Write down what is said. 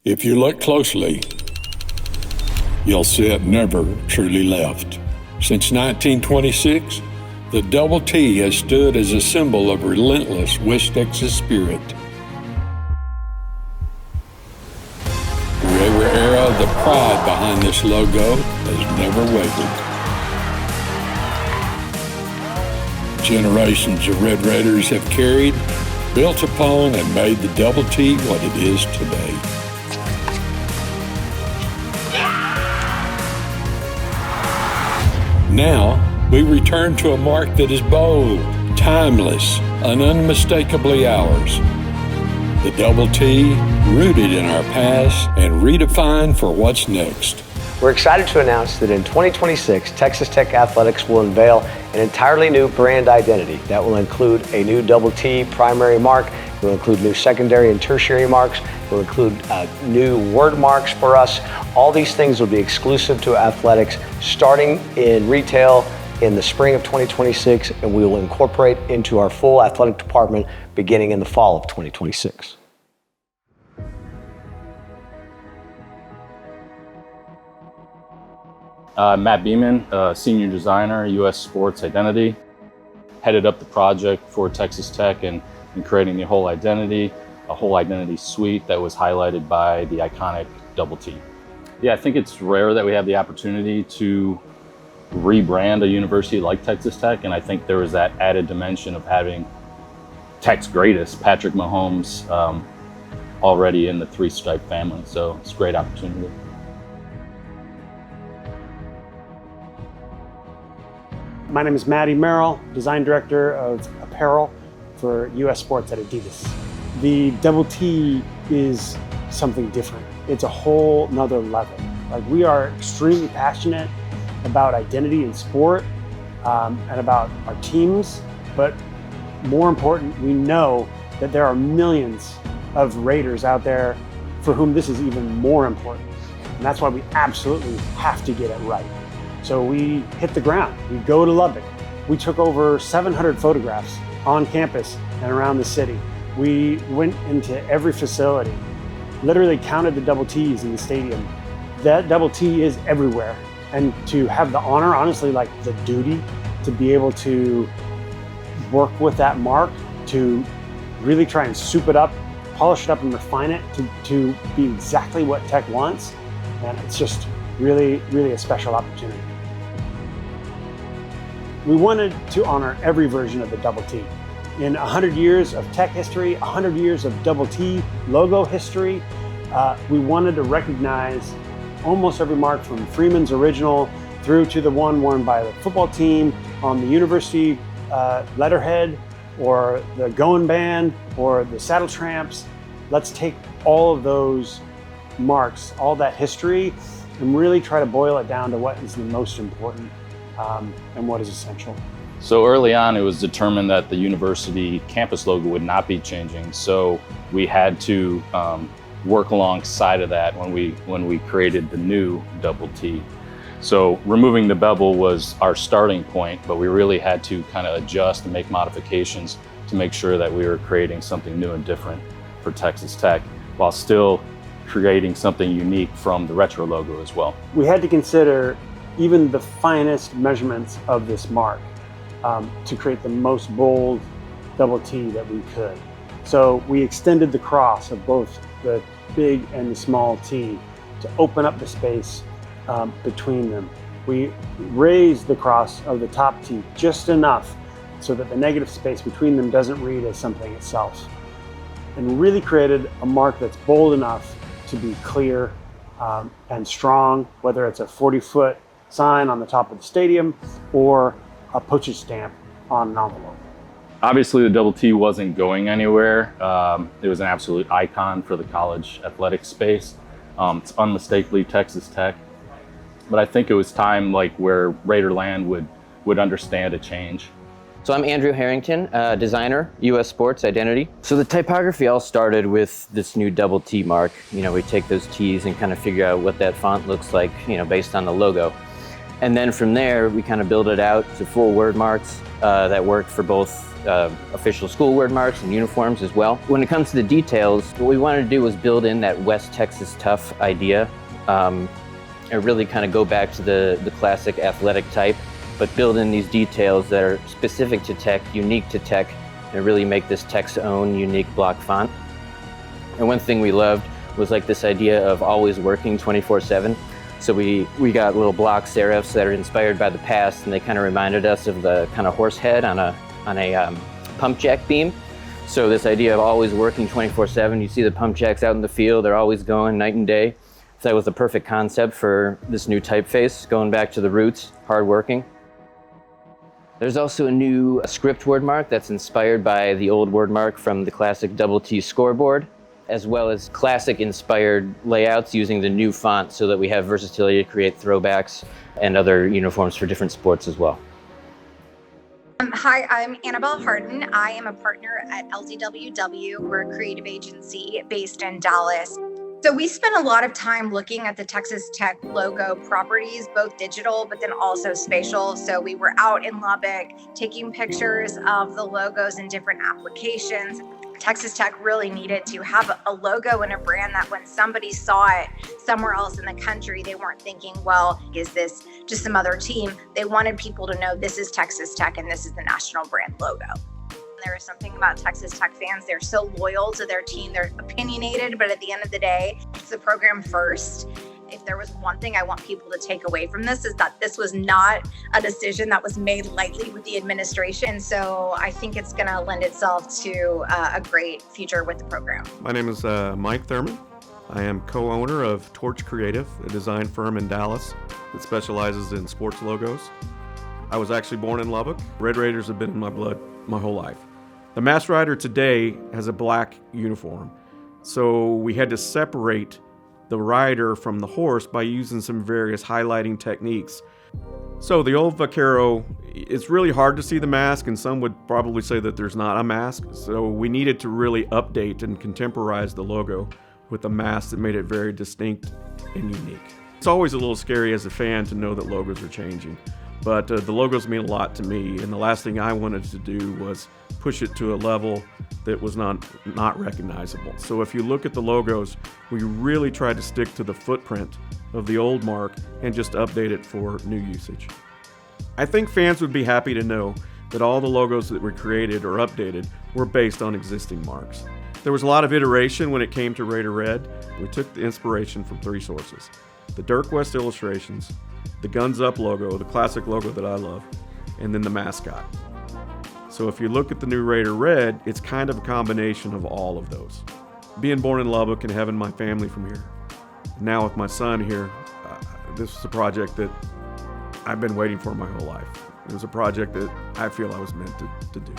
If you look closely, you'll see it never truly left. Since 1926, the double T has stood as a symbol of relentless West Texas spirit. Through every era, the pride behind this logo has never wavered. Generations of Red Raiders have carried, built upon, and made the double T what it is today. Now, we return to a mark that is bold, timeless, and unmistakably ours. The double T, rooted in our past and redefined for what's next. We're excited to announce that in 2026, Texas Tech Athletics will unveil an entirely new brand identity that will include a new double T primary mark. It will include new secondary and tertiary marks. It will include new word marks for us. All these things will be exclusive to athletics, starting in retail in the spring of 2026, and we will incorporate into our full athletic department beginning in the fall of 2026. Matt Beeman, Senior Designer, U.S. Sports Identity. Headed up the project for Texas Tech and creating the whole identity, a whole identity suite that was highlighted by the iconic double T. Yeah, I think it's rare that we have the opportunity to rebrand a university like Texas Tech, and I think there was that added dimension of having Tech's greatest, Patrick Mahomes, already in the three-stripe family, so it's a great opportunity. My name is Matty Merrill, Design Director of Apparel for U.S. Sports at Adidas. The double T is something different. It's a whole nother level. Like, we are extremely passionate about identity in sport and about our teams, but more important, we know that there are millions of Raiders out there for whom this is even more important. And that's why we absolutely have to get it right. So we hit the ground, we go to Lubbock. We took over 700 photographs on campus and around the city. We went into every facility, literally counted the double T's in the stadium. That double T is everywhere. And to have the honor, honestly, like the duty, to be able to work with that mark, to really try and soup it up, polish it up and refine it to be exactly what Tech wants. And it's just really, really a special opportunity. We wanted to honor every version of the double T. In 100 years of Tech history, 100 years of double T logo history, we wanted to recognize almost every mark from Freeman's original through to the one worn by the football team on the university letterhead, or the Goin' Band, or the Saddle Tramps. Let's take all of those marks, all that history, and really try to boil it down to what is the most important and what is essential. So early on, it was determined that the university campus logo would not be changing. So we had to work alongside of that when we created the new double T. So removing the bevel was our starting point, but we really had to kind of adjust and make modifications to make sure that we were creating something new and different for Texas Tech, while still creating something unique from the retro logo as well. We had to consider even the finest measurements of this mark to create the most bold double T that we could. So we extended the cross of both the big and the small T to open up the space between them. We raised the cross of the top T just enough so that the negative space between them doesn't read as something itself, and really created a mark that's bold enough to be clear and strong, whether it's a 40-foot sign on the top of the stadium or a postage stamp on an envelope. Obviously, the double T wasn't going anywhere. It was an absolute icon for the college athletics space. It's unmistakably Texas Tech. But I think it was time, like, where Raiderland would understand a change. So I'm Andrew Harrington, designer, U.S. Sports Identity. So the typography all started with this new double T mark. You know, we take those T's and kind of figure out what that font looks like, you know, based on the logo. And then from there, we kind of build it out to full word marks that work for both official school word marks and uniforms as well. When it comes to the details, what we wanted to do was build in that West Texas tough idea, and really kind of go back to the classic athletic type, but build in these details that are specific to Tech, unique to Tech, and really make this Tech's own unique block font. And one thing we loved was like this idea of always working 24/7. So we got little block serifs that are inspired by the past, and they kind of reminded us of the kind of horse head on a pump jack beam. So this idea of always working 24/7, you see the pump jacks out in the field, they're always going night and day. So that was the perfect concept for this new typeface, going back to the roots, hardworking. There's also a new script word mark that's inspired by the old word mark from the classic double T scoreboard, as well as classic inspired layouts using the new font so that we have versatility to create throwbacks and other uniforms for different sports as well. Hi, I'm Annabelle Harden. I am a partner at LZWW. We're a creative agency based in Dallas. So we spent a lot of time looking at the Texas Tech logo properties, both digital, but then also spatial. So we were out in Lubbock taking pictures of the logos in different applications. Texas Tech really needed to have a logo and a brand that when somebody saw it somewhere else in the country, they weren't thinking, well, is this just some other team? They wanted people to know this is Texas Tech and this is the national brand logo. There is something about Texas Tech fans. They're so loyal to their team. They're opinionated, but at the end of the day, it's the program first. If there was one thing I want people to take away from this is that this was not a decision that was made lightly with the administration. So I think it's going to lend itself to a great future with the program. My name is Mike Thurman. I am co-owner of Torch Creative, a design firm in Dallas that specializes in sports logos. I was actually born in Lubbock. Red Raiders have been in my blood my whole life. The Mass Rider today has a black uniform, so we had to separate the rider from the horse by using some various highlighting techniques. So the old Vaquero, it's really hard to see the mask, and some would probably say that there's not a mask, so we needed to really update and contemporize the logo with a mask that made it very distinct and unique. It's always a little scary as a fan to know that logos are changing, but the logos mean a lot to me, and the last thing I wanted to do was push it to a level that was not recognizable. So if you look at the logos, we really tried to stick to the footprint of the old mark and just update it for new usage. I think fans would be happy to know that all the logos that were created or updated were based on existing marks. There was a lot of iteration when it came to Raider Red. We took the inspiration from three sources: the Dirk West illustrations, the Guns Up logo, the classic logo that I love, and then the mascot. So if you look at the new Raider Red, it's kind of a combination of all of those. Being born in Lubbock and having my family from here, now with my son here, this was a project that I've been waiting for my whole life. It was a project that I feel I was meant to do.